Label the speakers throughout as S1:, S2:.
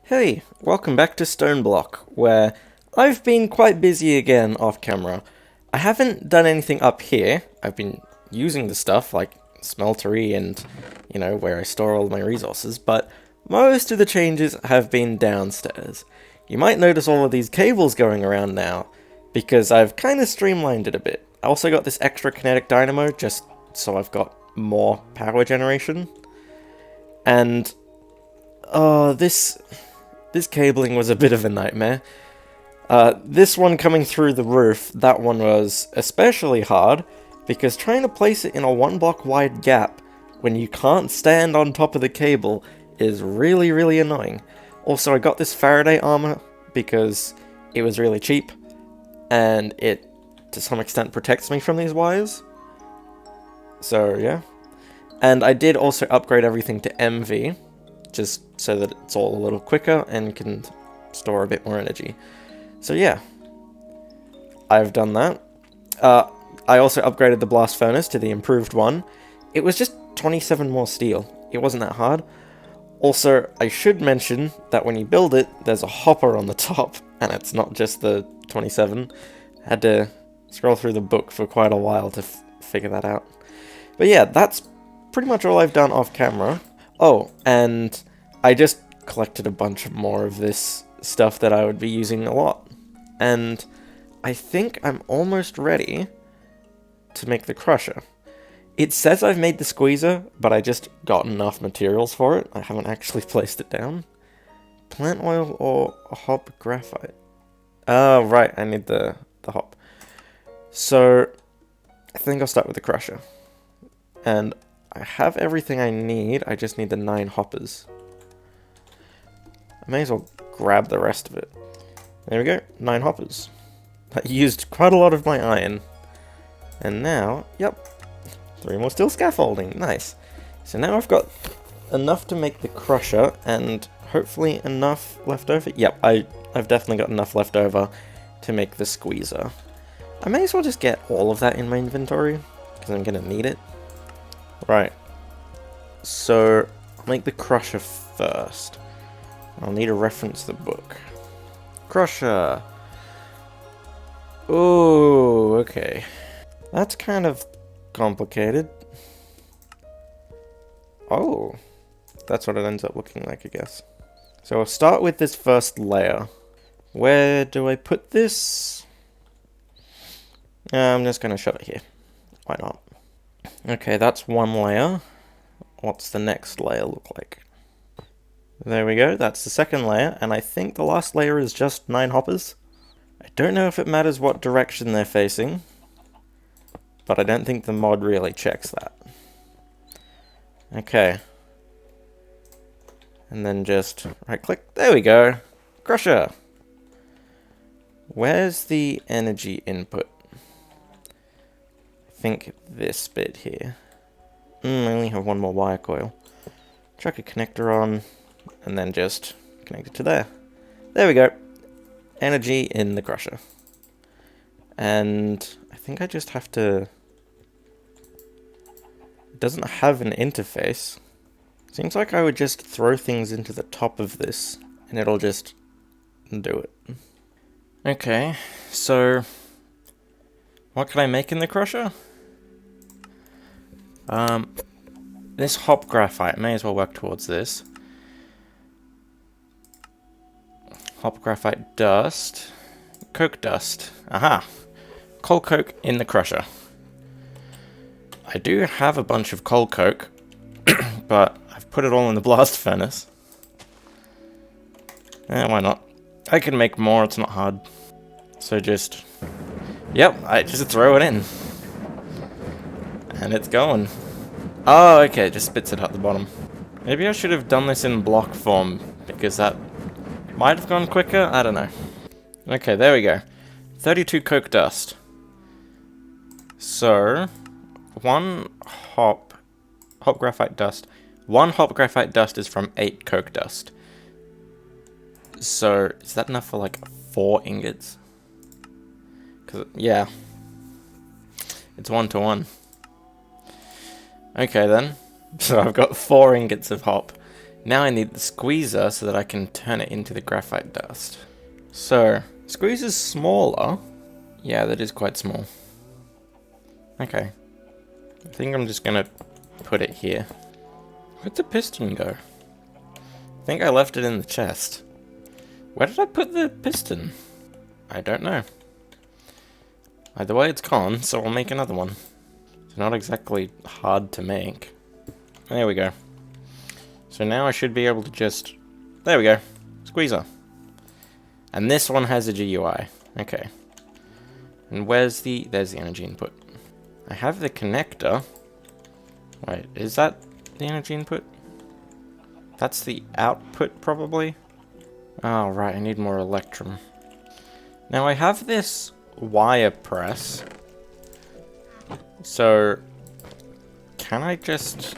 S1: Hey, welcome back to Stoneblock, where I've been quite busy again off camera. I haven't done anything up here. I've been using the stuff like smeltery and, where I store all my resources, but most of the changes have been downstairs. You might notice all of these cables going around now, because I've kind of streamlined it a bit. I also got this extra kinetic dynamo, just so I've got more power generation. And, this cabling was a bit of a nightmare. This one coming through the roof, that one was especially hard, because trying to place it in a 1 block wide gap when you can't stand on top of the cable is really, really annoying. Also, I got this Faraday armor because it was really cheap, and it, to some extent, protects me from these wires. So, yeah. And I did also upgrade everything to MV, just so that it's all a little quicker and can store a bit more energy. So yeah, I've done that. I also upgraded the blast furnace to the improved one. It was just 27 more steel. It wasn't that hard. Also, I should mention that when you build it, there's a hopper on the top, and it's not just the 27. Had to scroll through the book for quite a while to figure that out. But yeah, that's pretty much all I've done off camera. Oh, and I just collected a bunch more of this stuff that I would be using a lot. And I think I'm almost ready to make the crusher. It says I've made the squeezer, but I just got enough materials for it. I haven't actually placed it down. Plant oil or hop graphite? Oh, right, I need the hop. So, I think I'll start with the crusher. And I have everything I need, I just need the 9 hoppers. I may as well grab the rest of it. There we go, 9 hoppers. I used quite a lot of my iron. And now, yep, 3 more steel scaffolding, nice. So now I've got enough to make the crusher, and hopefully enough left over. Yep, I've definitely got enough left over to make the squeezer. I may as well just get all of that in my inventory, because I'm going to need it. Right, so I'll make the crusher first. I'll need to reference the book. Crusher! Oh, okay. That's kind of complicated. Oh, that's what it ends up looking like, I guess. So I'll start with this first layer. Where do I put this? I'm just going to shove it here. Why not? Okay, that's one layer. What's the next layer look like? There we go, that's the second layer, and I think the last layer is just 9 hoppers. I don't know if it matters what direction they're facing, but I don't think the mod really checks that. Okay. And then just right click, there we go! Crusher! Where's the energy input? I think this bit here. I only have 1 more wire coil. Chuck a connector on, and then just connect it to there. There we go. Energy in the crusher. And I think I just have to... It doesn't have an interface. Seems like I would just throw things into the top of this, and it'll just do it. Okay, so... What can I make in the crusher? This hop graphite, may as well work towards this. Hop graphite dust. Coke dust. Aha! Coal coke in the crusher. I do have a bunch of coal coke, but I've put it all in the blast furnace. Why not? I can make more, it's not hard. So just... Yep, I just throw it in. And it's going. Oh, okay, it just spits it out the bottom. Maybe I should have done this in block form, because that might have gone quicker, I don't know. Okay, there we go. 32 coke dust. So, 1 hop graphite dust. 1 hop graphite dust is from 8 coke dust. So, is that enough for like 4 ingots? Cause, yeah. It's 1 to 1. Okay then. So I've got 4 ingots of hop. Now I need the squeezer so that I can turn it into the graphite dust. So, squeezer's smaller. Yeah, that is quite small. Okay. I think I'm just gonna put it here. Where'd the piston go? I think I left it in the chest. Where did I put the piston? I don't know. Either way, it's gone, so I'll make another one. It's not exactly hard to make. There we go. So now I should be able to just... There we go. Squeezer. And this one has a GUI. Okay. And where's the... There's the energy input. I have the connector. Wait, is that the energy input? That's the output, probably? Oh, right, I need more electrum. Now I have this wire press. So, can I just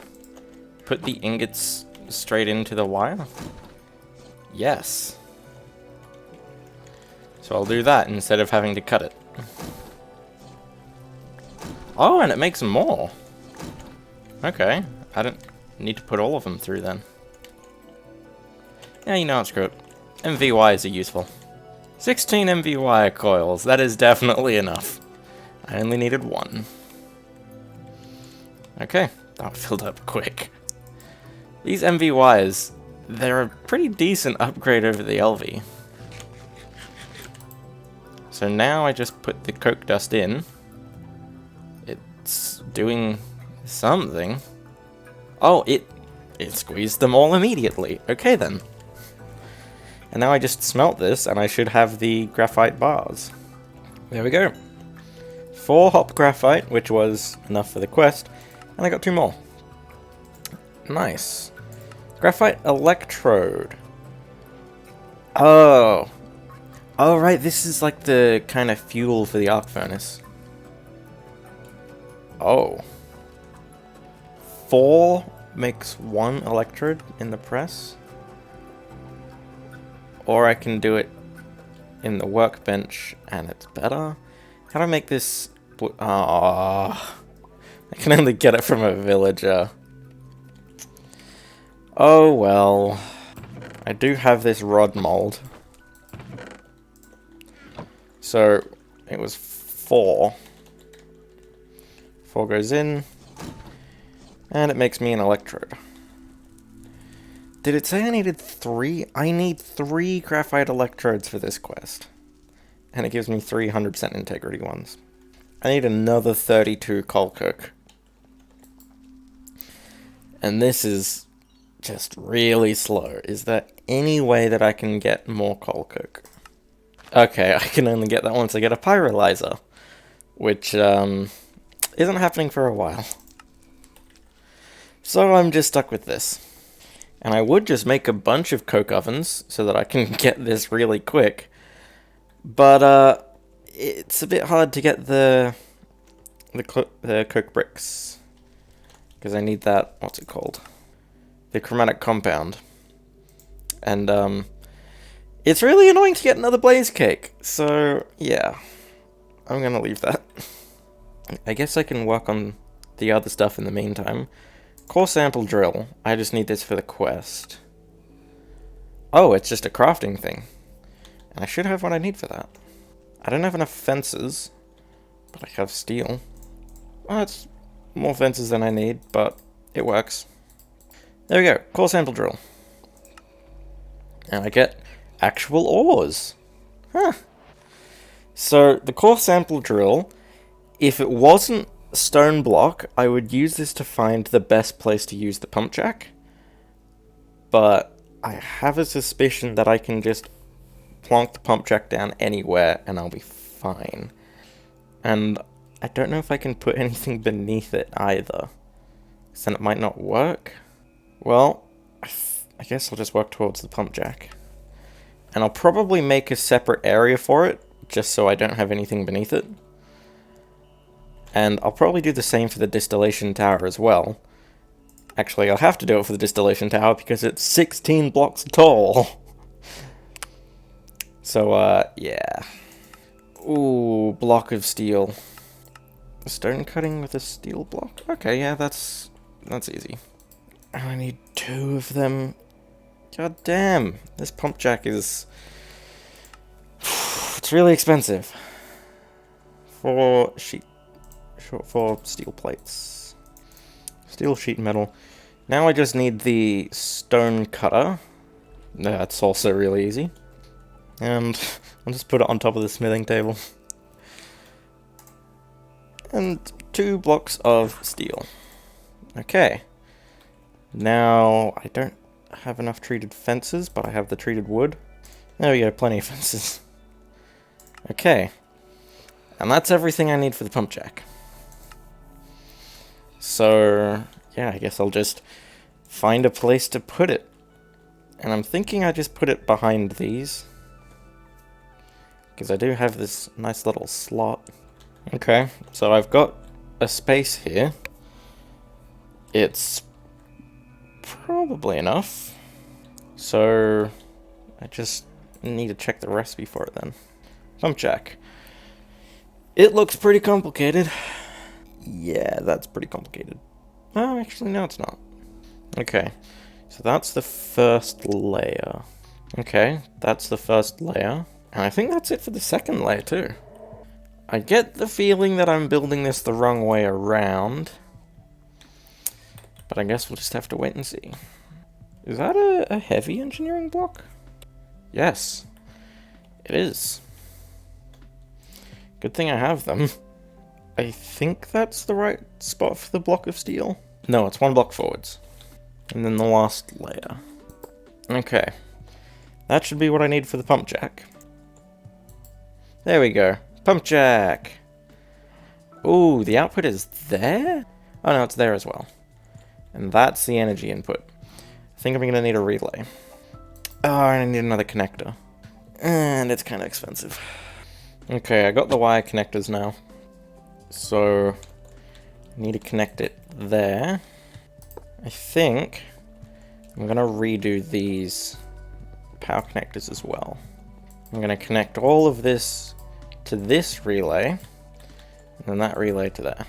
S1: put the ingots straight into the wire? Yes. So I'll do that instead of having to cut it. Oh, and it makes more. Okay, I don't need to put all of them through then. Yeah, you know what, screw it. MVYs are useful. 16 MVY coils, that is definitely enough. I only needed one. Okay, that filled up quick. These MVYs, they're a pretty decent upgrade over the LV. So now I just put the coke dust in. It's doing something. Oh, it squeezed them all immediately. Okay then. And now I just smelt this, and I should have the graphite bars. There we go. 4 hop graphite, which was enough for the quest, and I got 2 more. Nice. Graphite electrode. Oh. Oh, right, this is like the kind of fuel for the arc furnace. Oh. 4 makes 1 electrode in the press. Or I can do it in the workbench and it's better. How do I make this... I can only get it from a villager. Oh well. I do have this rod mold. So, it was 4. 4 goes in. And it makes me an electrode. Did it say I needed 3? I need 3 graphite electrodes for this quest. And it gives me 300% integrity ones. I need another 32 coal coke. And this is just really slow. Is there any way that I can get more coal coke? Okay, I can only get that once I get a pyrolyzer. Which, isn't happening for a while. So I'm just stuck with this. And I would just make a bunch of coke ovens so that I can get this really quick. But, it's a bit hard to get the coke bricks. Because I need that, what's it called? The chromatic compound. And, it's really annoying to get another blaze cake. So, yeah. I'm gonna leave that. I guess I can work on the other stuff in the meantime. Core sample drill. I just need this for the quest. Oh, it's just a crafting thing. And I should have what I need for that. I don't have enough fences, but I have steel. Well, it's more fences than I need, but it works. There we go. Core sample drill. And I get actual ores. Huh. So, the core sample drill, if it wasn't stone block, I would use this to find the best place to use the pump jack. But I have a suspicion that I can just plonk the pump jack down anywhere and I'll be fine. And I don't know if I can put anything beneath it either. So then it might not work. Well, I guess I'll just work towards the pump jack. And I'll probably make a separate area for it, just so I don't have anything beneath it. And I'll probably do the same for the distillation tower as well. Actually, I'll have to do it for the distillation tower because it's 16 blocks tall. So, yeah. Ooh, block of steel. Stone cutting with a steel block? Okay, yeah, that's easy. And I need 2 of them. God damn, this pump jack is... It's really expensive. For steel plates. Steel sheet metal. Now I just need the stone cutter. That's also really easy. And I'll just put it on top of the smithing table. And 2 blocks of steel. Okay. Now, I don't have enough treated fences, but I have the treated wood. There we go, plenty of fences. Okay. And that's everything I need for the pump jack. So, yeah, I guess I'll just find a place to put it. And I'm thinking I just put it behind these. Because I do have this nice little slot. Okay, so I've got a space here. It's probably enough. So I just need to check the recipe for it then. Pump jack. It looks pretty complicated. Yeah, that's pretty complicated. Oh, actually, no, it's not. Okay, so that's the first layer. Okay, that's the first layer. And I think that's it for the second layer too. I get the feeling that I'm building this the wrong way around. But I guess we'll just have to wait and see. Is that a heavy engineering block? Yes, it is. Good thing I have them. I think that's the right spot for the block of steel. No, it's 1 block forwards. And then the last layer. Okay. That should be what I need for the pump jack. There we go. Pump jack! Ooh, the output is there? Oh no, it's there as well. And that's the energy input. I think I'm going to need a relay. Oh, and I need another connector. And it's kind of expensive. Okay, I got the wire connectors now. So, I need to connect it there. I think I'm going to redo these power connectors as well. I'm going to connect all of this to this relay, and then that relay to there.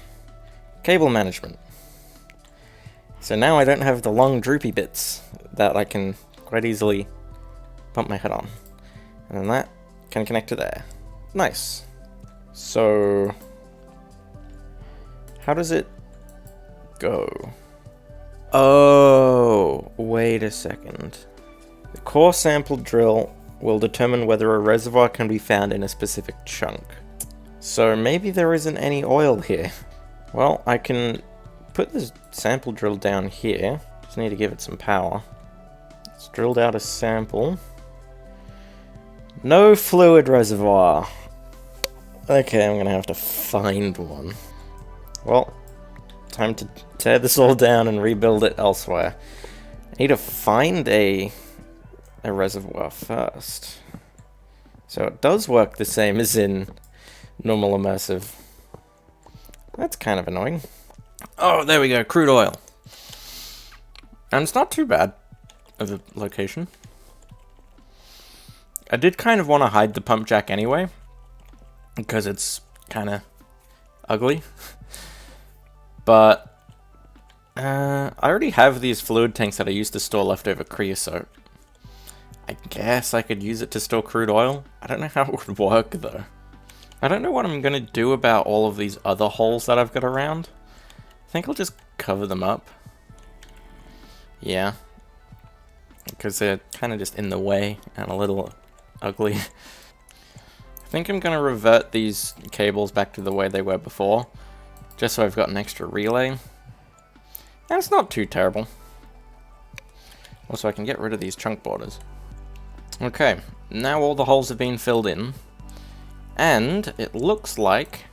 S1: Cable management. So now I don't have the long droopy bits that I can quite easily bump my head on. And then that can connect to there. Nice. So, how does it go? Oh, wait a second. The core sample drill will determine whether a reservoir can be found in a specific chunk. So maybe there isn't any oil here. Well, I can put this sample drill down here. Just need to give it some power. It's drilled out a sample. No fluid reservoir. Okay, I'm gonna have to find one. Well, time to tear this all down and rebuild it elsewhere. I need to find a reservoir first. So it does work the same as in normal immersive. That's kind of annoying. Oh, there we go, crude oil. And it's not too bad of a location. I did kind of want to hide the pump jack anyway, because it's kind of ugly. But I already have these fluid tanks that I used to store leftover creosote. I guess I could use it to store crude oil. I don't know how it would work though. I don't know what I'm going to do about all of these other holes that I've got around. I think I'll just cover them up. Yeah. Because they're kind of just in the way and a little ugly. I think I'm going to revert these cables back to the way they were before. Just so I've got an extra relay. And it's not too terrible. Also, I can get rid of these chunk borders. Okay, now all the holes have been filled in. And it looks like...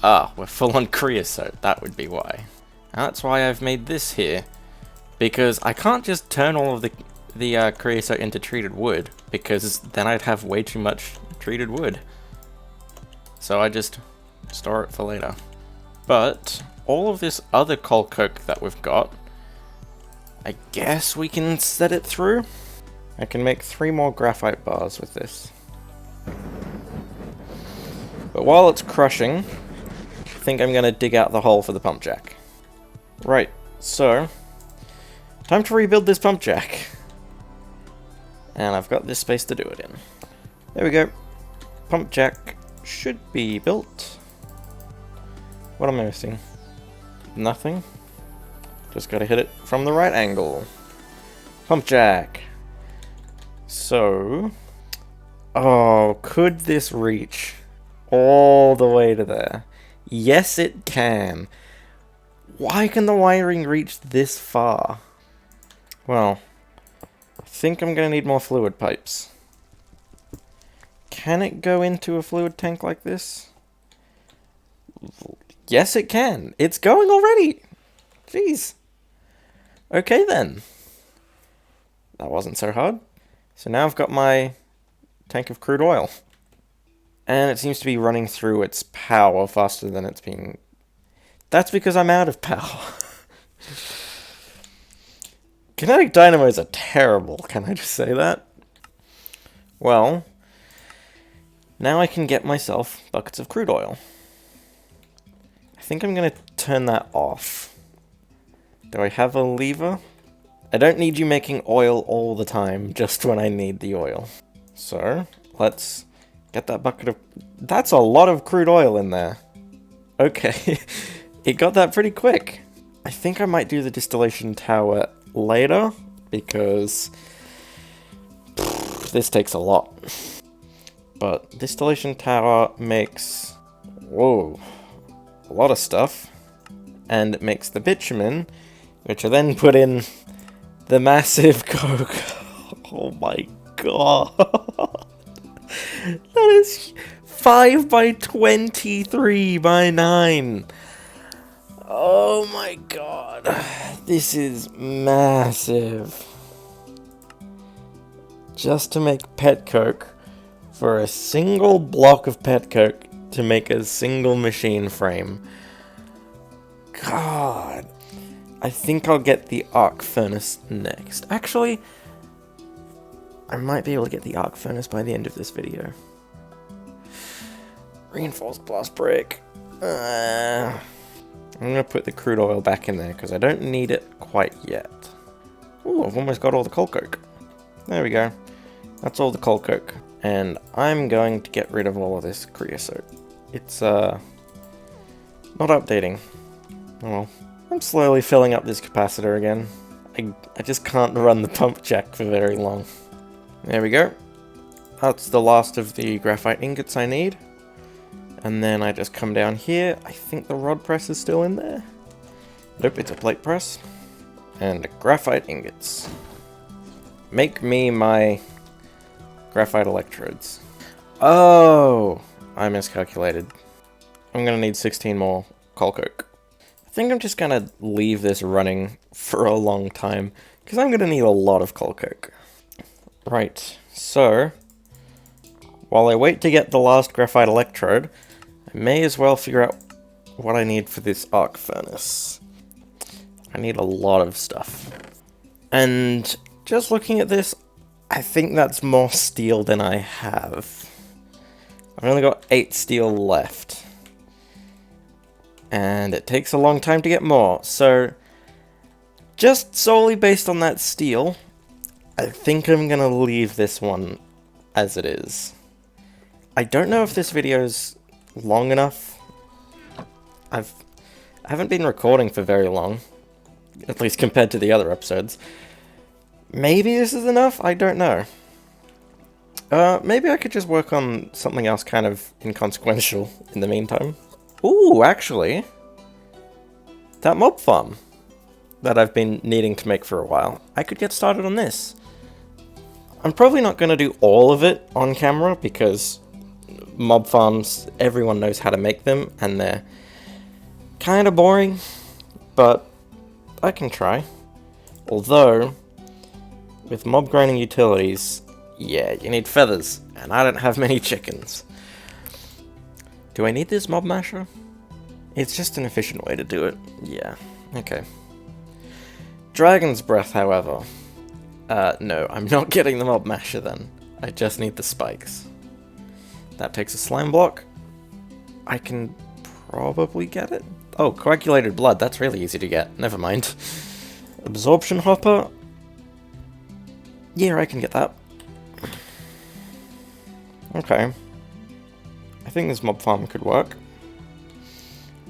S1: Ah, we're full on creosote. That would be why. And that's why I've made this here. Because I can't just turn all of the creosote into treated wood. Because then I'd have way too much treated wood. So I just store it for later. But all of this other coal coke that we've got, I guess we can set it through. I can make 3 more graphite bars with this. But while it's crushing, I think I'm going to dig out the hole for the pump jack. Right, so Time to rebuild this pump jack. And I've got this space to do it in. There we go. Pump jack should be built. What am I missing? Nothing. Just gotta hit it from the right angle. Pump jack. So... oh, could this reach all the way to there? Yes, it can. Why can the wiring reach this far? Well, I think I'm gonna need more fluid pipes. Can it go into a fluid tank like this? Yes, it can. It's going already. Jeez. Okay then. That wasn't so hard. So now I've got my tank of crude oil. And it seems to be running through its power faster than it's being... that's because I'm out of power. Kinetic dynamos are terrible, can I just say that? Well, now I can get myself buckets of crude oil. I think I'm going to turn that off. Do I have a lever? I don't need you making oil all the time, just when I need the oil. So, let's get that bucket of... that's a lot of crude oil in there. Okay, it got that pretty quick. I think I might do the distillation tower later, because this takes a lot. But distillation tower makes... whoa, a lot of stuff. And it makes the bitumen, which I then put in the massive coke. Oh my god. That is 5 by 23 by 9. Oh my god. This is massive. Just to make pet coke, for a single block of pet coke to make a single machine frame. God. I think I'll get the arc furnace next. Actually, I might be able to get the arc furnace by the end of this video. Reinforced glass brick. I'm gonna put the crude oil back in there because I don't need it quite yet. Ooh, I've almost got all the coal coke. There we go. That's all the coal coke. And I'm going to get rid of all of this creosote. It's, not updating. Oh well. I'm slowly filling up this capacitor again. I just can't run the pump jack for very long. There we go. That's the last of the graphite ingots I need. And then I just come down here. I think the rod press is still in there. Nope, it's a plate press. And graphite ingots. Make me my graphite electrodes. Oh, I miscalculated. I'm gonna need 16 more coal coke. I think I'm just gonna leave this running for a long time, because I'm gonna need a lot of coal coke. Right, so, while I wait to get the last graphite electrode, I may as well figure out what I need for this arc furnace. I need a lot of stuff. And just looking at this, I think that's more steel than I have. I've only got 8 steel left. And it takes a long time to get more, so just solely based on that steel, I think I'm gonna leave this one as it is. I don't know if this video's long enough. I haven't been recording for very long, at least compared to the other episodes. Maybe this is enough? I don't know. Maybe I could just work on something else kind of inconsequential in the meantime. Ooh, actually, that mob farm that I've been needing to make for a while, I could get started on this. I'm probably not going to do all of it on camera because mob farms, everyone knows how to make them and they're kind of boring, but I can try. Although, with mob grinding utilities, yeah, you need feathers, and I don't have many chickens. Do I need this mob masher? It's just an efficient way to do it. Yeah, okay. Dragon's Breath, however. No, I'm not getting the mob masher then. I just need the spikes. That takes a slime block. I can probably get it. Oh, coagulated blood, that's really easy to get. Never mind. Absorption hopper. Yeah, I can get that. Okay. I think this mob farm could work.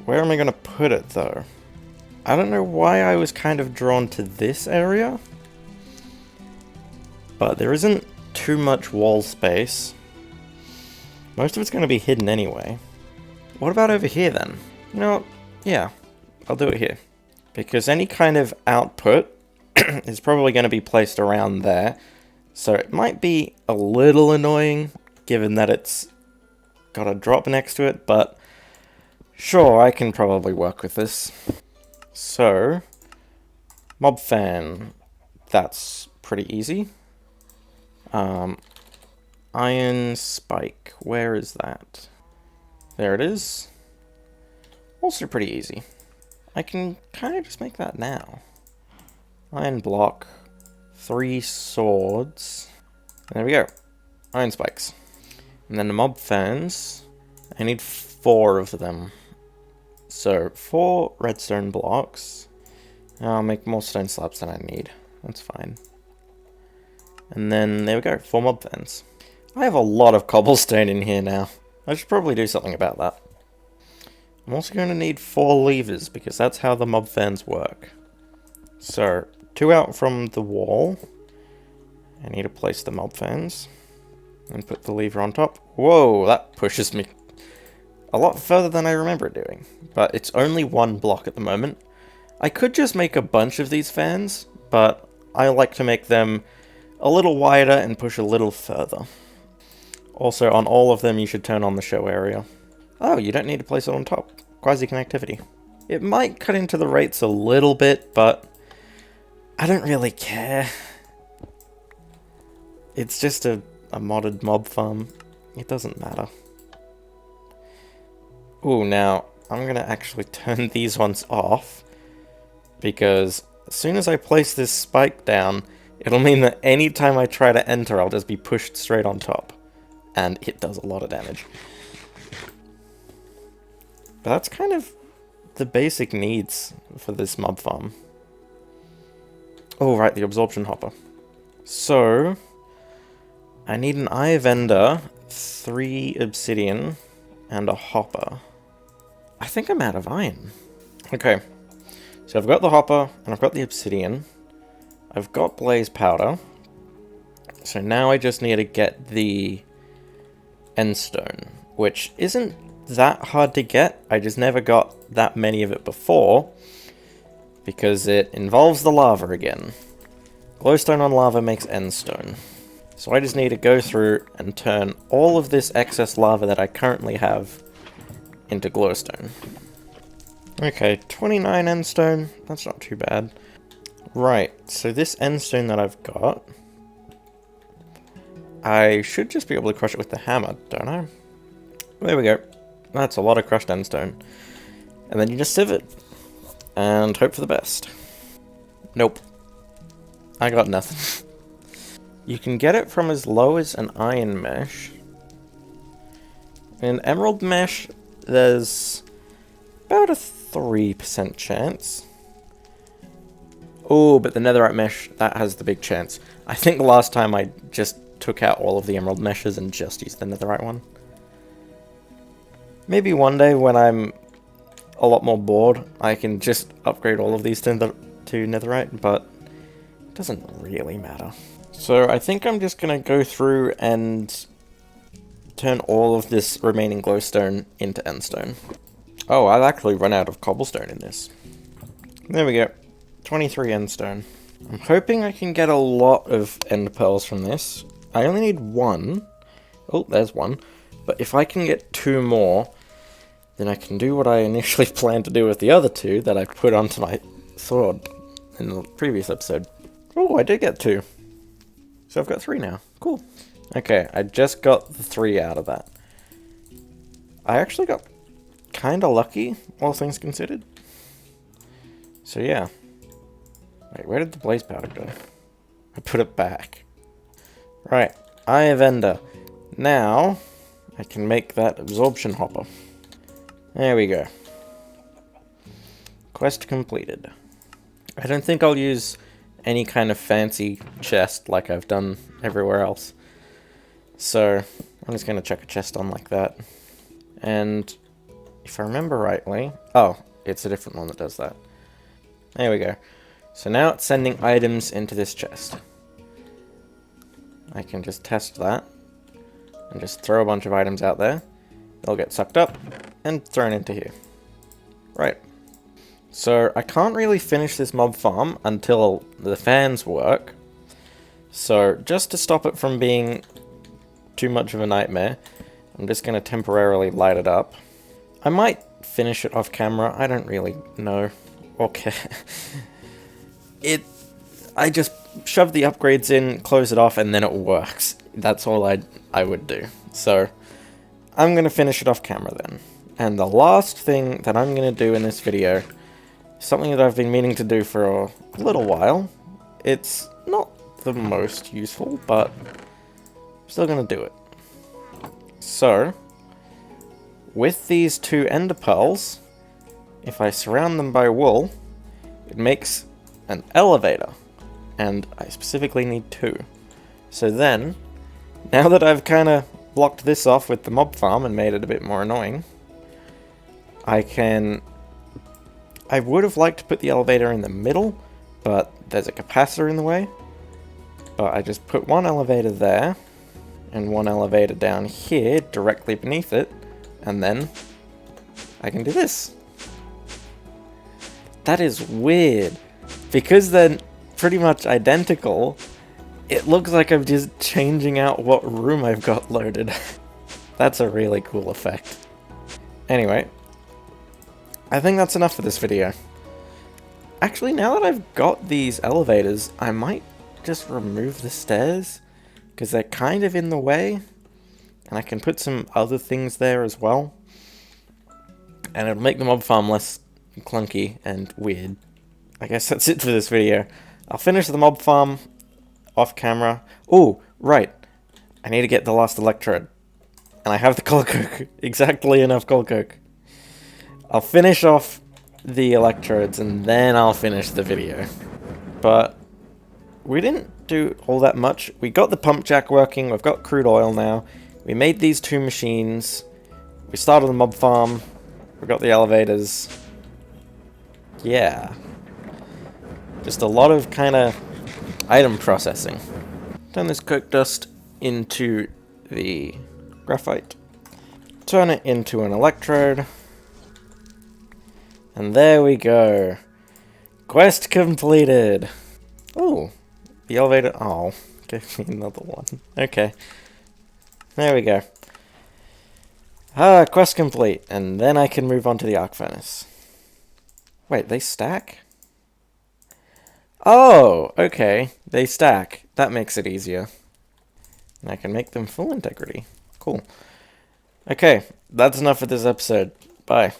S1: Where am I going to put it, though? I don't know why I was kind of drawn to this area. But there isn't too much wall space. Most of it's going to be hidden anyway. What about over here, then? You know what? Yeah, I'll do it here. Because any kind of output is probably going to be placed around there. So it might be a little annoying, given that it's got a drop next to it, but sure, I can probably work with this. So, mob fan, that's pretty easy. Iron spike, where is that? There it is. Also pretty easy. I can kind of just make that now. Iron block, 3 swords. There we go. Iron spikes. And then the mob fans, I need 4 of them. So, 4 redstone blocks. I'll make more stone slabs than I need. That's fine. And then, there we go, 4 mob fans. I have a lot of cobblestone in here now. I should probably do something about that. I'm also going to need 4 levers, because that's how the mob fans work. So, 2 out from the wall. I need to place the mob fans. And put the lever on top. Whoa, that pushes me a lot further than I remember it doing. But it's only 1 block at the moment. I could just make a bunch of these fans, but I like to make them a little wider and push a little further. Also, on all of them, you should turn on the show area. Oh, you don't need to place it on top. Quasi-connectivity. It might cut into the rates a little bit, but I don't really care. It's just a modded mob farm. It doesn't matter. Ooh, now, I'm gonna actually turn these ones off, because as soon as I place this spike down, it'll mean that anytime I try to enter, I'll just be pushed straight on top. And it does a lot of damage. But that's kind of the basic needs for this mob farm. Oh, right, the absorption hopper. So, I need an eye of ender, 3 obsidian, and a hopper. I think I'm out of iron. Okay, so I've got the hopper, and I've got the obsidian. I've got blaze powder. So now I just need to get the endstone, which isn't that hard to get. I just never got that many of it before, because it involves the lava again. Glowstone on lava makes endstone. So I just need to go through and turn all of this excess lava that I currently have into glowstone. Okay, 29 endstone, that's not too bad. Right, so this endstone that I've got, I should just be able to crush it with the hammer, don't I? There we go. That's a lot of crushed endstone. And then you just sieve it. And hope for the best. Nope. I got nothing. You can get it from as low as an iron mesh. In emerald mesh, there's about a 3% chance. Oh, but the netherite mesh, that has the big chance. I think the last time I just took out all of the emerald meshes and just used the netherite one. Maybe one day when I'm a lot more bored, I can just upgrade all of these to netherite, but it doesn't really matter. So I think I'm just going to go through and turn all of this remaining glowstone into endstone. Oh, I've actually run out of cobblestone in this. There we go. 23 endstone. I'm hoping I can get a lot of end pearls from this. I only need 1. Oh, there's 1. But if I can get 2 more, then I can do what I initially planned to do with the other 2 that I put onto my sword in the previous episode. Oh, I did get 2. So I've got 3 now. Cool. Okay, I just got the 3 out of that. I actually got kind of lucky, all things considered. So yeah. Wait, where did the blaze powder go? I put it back. Right, Eye of Ender. Now, I can make that absorption hopper. There we go. Quest completed. I don't think I'll use any kind of fancy chest like I've done everywhere else. So I'm just going to chuck a chest on like that. And if I remember rightly... Oh, it's a different one that does that. There we go. So now it's sending items into this chest. I can just test that. And just throw a bunch of items out there. They'll get sucked up and thrown into here. Right. So I can't really finish this mob farm until the fans work. So just to stop it from being too much of a nightmare, I'm just going to temporarily light it up. I might finish it off camera, I don't really know. Okay. I just shove the upgrades in, close it off, and then it works. That's all I would do. So I'm going to finish it off camera then. And the last thing that I'm going to do in this video is something that I've been meaning to do for a little while. It's not the most useful, but I'm still going to do it. So, with these two ender pearls, if I surround them by wool, it makes an elevator. And I specifically need 2. So then, now that I've kind of blocked this off with the mob farm and made it a bit more annoying, I would have liked to put the elevator in the middle, but there's a capacitor in the way. But I just put one elevator there, and one elevator down here, directly beneath it, and then I can do this. That is weird. Because they're pretty much identical, it looks like I'm just changing out what room I've got loaded. That's a really cool effect. Anyway, I think that's enough for this video. Actually, now that I've got these elevators, I might just remove the stairs, because they're kind of in the way, and I can put some other things there as well. And it'll make the mob farm less clunky and weird. I guess that's it for this video. I'll finish the mob farm off camera. Oh, right. I need to get the last electrode. And I have the coal coke. Exactly enough coal coke. I'll finish off the electrodes and then I'll finish the video. But we didn't do all that much. We got the pump jack working. We've got crude oil now. We made these 2 machines. We started the mob farm. We got the elevators. Yeah. Just a lot of kind of item processing. Turn this coke dust into the graphite. Turn it into an electrode. And there we go. Quest completed. Oh, the elevator. Oh, give me another one. Okay. There we go. Quest complete. And then I can move on to the arc furnace. Wait, they stack? Oh, okay. They stack. That makes it easier. And I can make them full integrity. Cool. Okay, that's enough for this episode. Bye.